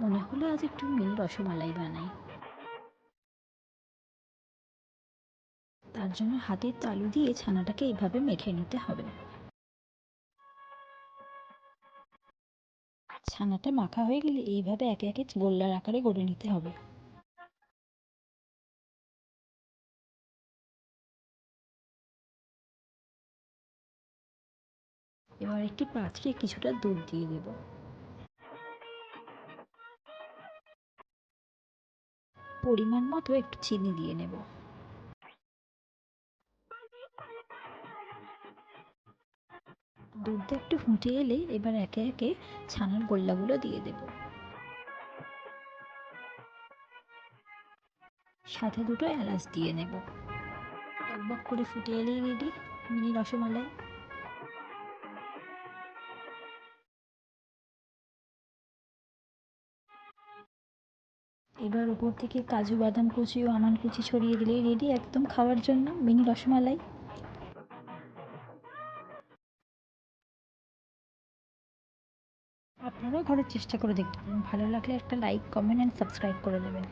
মনে হলো আজ একটু মিনি রসমালাই বানাই। তার জন্য হাতের তালু দিয়ে ছানাটাকে এইভাবে মেখে নিতে হবে। ছানাটা মাখা হয়ে গেলে এইভাবে একে একে গোল্লার আকারে গড়ে নিতে হবে। এবার একটি পাত্রে কিছুটা দুধ দিয়ে দেব। পরিমাণ মতো একটু চিনি দিয়ে নেব। দুধটা একটু ফুটে এলে এবার একে একে ছানার গোল্লাগুলো দিয়ে দেব। সাথে দুটো এলাচ দিয়ে নেব। টকবক করে ফুটে এলেই রেডি মিনি রসমালাই। এবার উপর থেকে কাজু বাদাম কুচি ও আমন্ড কুচি ছড়িয়ে দিলেই রেডি একদম খাওয়ার জন্য মিনি রসমালাই। আপনারাও ঘরে চেষ্টা করে দেখতে পারেন। ভালো লাগলে একটা লাইক, কমেন্ট অ্যান্ড সাবস্ক্রাইব করে দেবেন।